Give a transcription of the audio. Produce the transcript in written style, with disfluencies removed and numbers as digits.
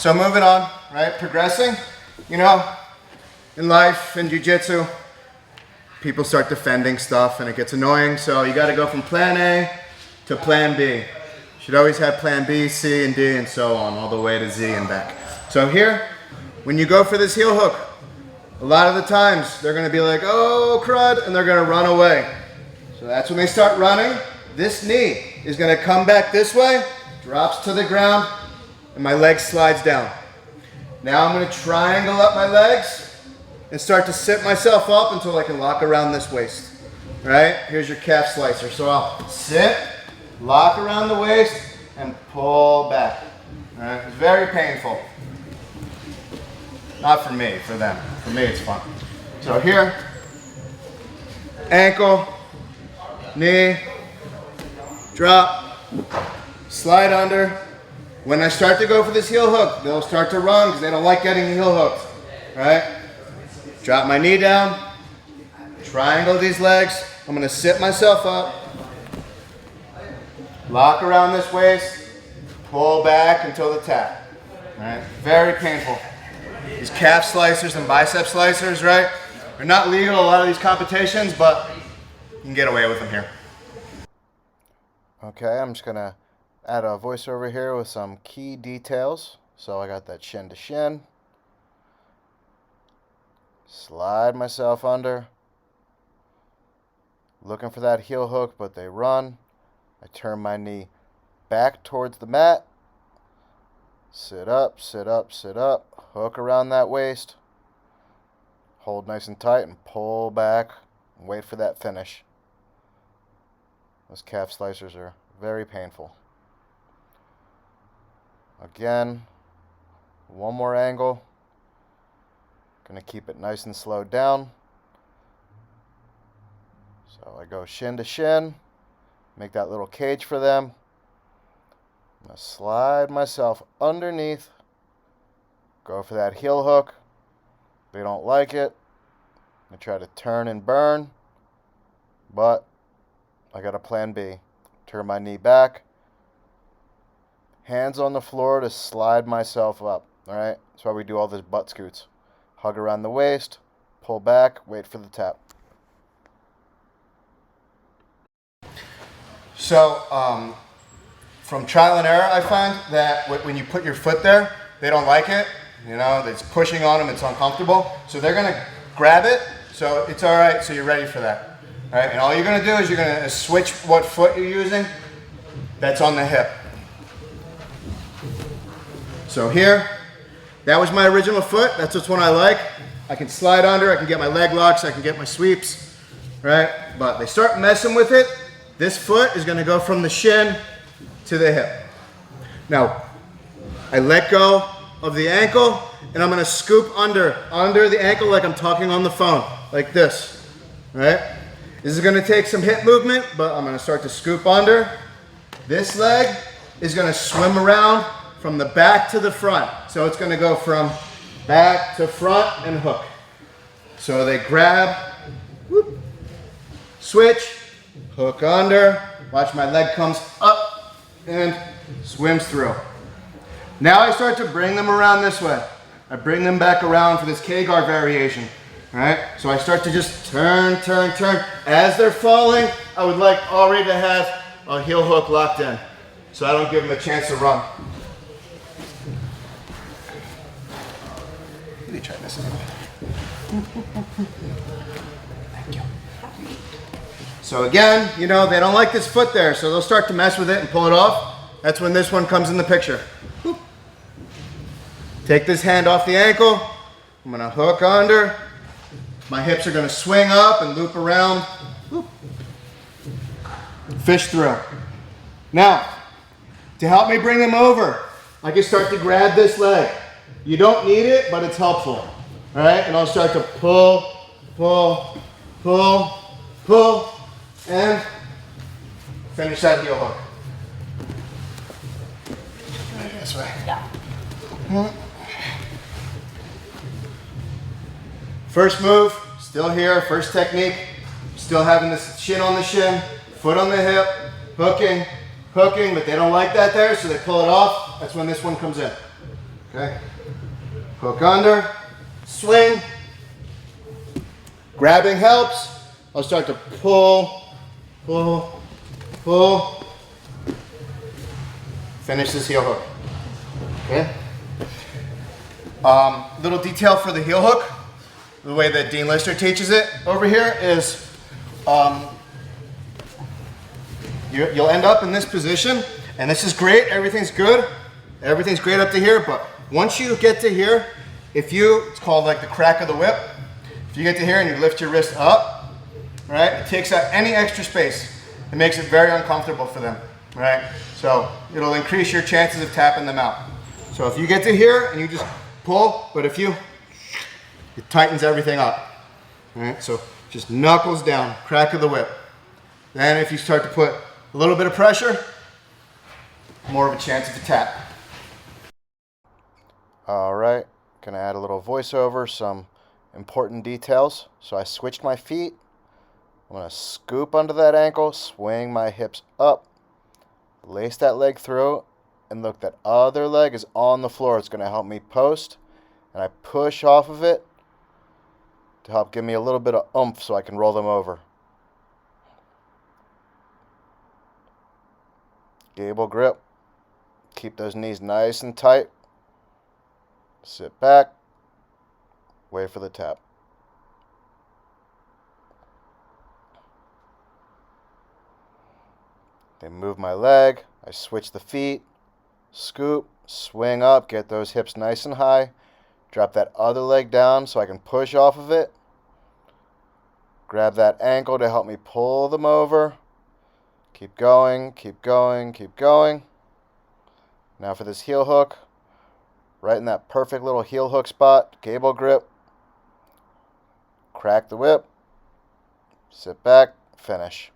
So moving on, right? Progressing, you know, in life, in jiu-jitsu, people start defending stuff and it gets annoying. So you got to go from plan A to plan B. You should always have plan B, C, and D, and so on, all the way to Z and back. So here, when you go for this heel hook, a lot of the times they're going to be like, oh crud, and they're going to run away. So that's when they start running. This knee is going to come back this way, drops to the ground, and my leg slides down. Now I'm going to triangle up my legs and start to sit myself up until I can lock around this waist. Right? Here's your calf slicer. So I'll sit, lock around the waist, and pull back. All right? It's very painful. Not for me, for them. For me, it's fun. So here, ankle, knee, drop, slide under. When I start to go for this heel hook, they'll start to run because they don't like getting heel hooked. Right? Drop my knee down, triangle these legs. I'm going to sit myself up, lock around this waist, pull back until the tap. Right? Very painful. These calf slicers and bicep slicers, right? They're not legal in a lot of these competitions, but you can get away with them here. Okay, I'm just going to add a voiceover here with some key details. So I got that shin to shin. Slide myself under. Looking for that heel hook, but they run. I turn my knee back towards the mat. Sit up, sit up, sit up. Hook around that waist. Hold nice and tight and pull back. And wait for that finish. Those calf slicers are very painful. Again, one more angle. Gonna keep it nice and slowed down. So I go shin to shin, make that little cage for them. I'm gonna slide myself underneath, go for that heel hook. They don't like it. I try to turn and burn, but I got a plan B. Turn my knee back. Hands on the floor to slide myself up. Alright? That's why we do all this butt scoots. Hug around the waist, pull back, wait for the tap. So, from trial and error, I find that when you put your foot there, they don't like it. You know, it's pushing on them, it's uncomfortable. So they're going to grab it, so it's alright, so you're ready for that. Alright, and all you're going to do is you're going to switch what foot you're using. That's on the hip. So here, that was my original foot. That's which one I like. I can slide under, I can get my leg locks, I can get my sweeps, right? But they start messing with it. This foot is gonna go from the shin to the hip. Now, I let go of the ankle and I'm gonna scoop under the ankle like I'm talking on the phone, like this, right? This is gonna take some hip movement, but I'm gonna start to scoop under. This leg is gonna swim around from the back to the front. So it's gonna go from back to front and hook. So they grab, whoop, switch, hook under, watch my leg comes up and swims through. Now I start to bring them around this way. I bring them back around for this K-guard variation, right? So I start to just turn, turn, turn. As they're falling, I would like already to have a heel hook locked in so I don't give them a chance to run. Let me try this again. Thank you. So again, you know, they don't like this foot there, so they'll start to mess with it and pull it off. That's when this one comes in the picture. Whoop. Take this hand off the ankle. I'm gonna hook under. My hips are gonna swing up and loop around. Whoop. Fish through. Now, to help me bring them over, I can start to grab this leg. You don't need it, but it's helpful. All right, and I'll start to pull, pull, pull, pull, and finish that heel hook. This way. Yeah. First move, still here, first technique, still having the shin on the shin, foot on the hip, hooking, hooking, but they don't like that there, so they pull it off. That's when this one comes in. Okay. Hook under, swing. Grabbing helps. I'll start to pull, pull, pull. Finish this heel hook. Okay. Little detail for the heel hook. The way that Dean Lister teaches it over here is you'll end up in this position, and this is great. Everything's good. Everything's great up to here, but once you get to here, it's called like the crack of the whip. If you get to here and you lift your wrist up, right, it takes out any extra space. It makes it very uncomfortable for them, right? So it'll increase your chances of tapping them out. So if you get to here and you just pull, but it tightens everything up. All right, so just knuckles down, crack of the whip. Then if you start to put a little bit of pressure, more of a chance of a tap. All right, gonna add a little voiceover, some important details. So I switched my feet. I'm gonna scoop under that ankle, swing my hips up, lace that leg through, and look, that other leg is on the floor. It's gonna help me post, and I push off of it to help give me a little bit of oomph so I can roll them over. Gable grip. Keep those knees nice and tight. Sit back. Wait for the tap. Then move my leg. I switch the feet. Scoop. Swing up. Get those hips nice and high. Drop that other leg down so I can push off of it. Grab that ankle to help me pull them over. Keep going, keep going, keep going. Now for this heel hook, right in that perfect little heel hook spot, gable grip. Crack the whip. Sit back, finish.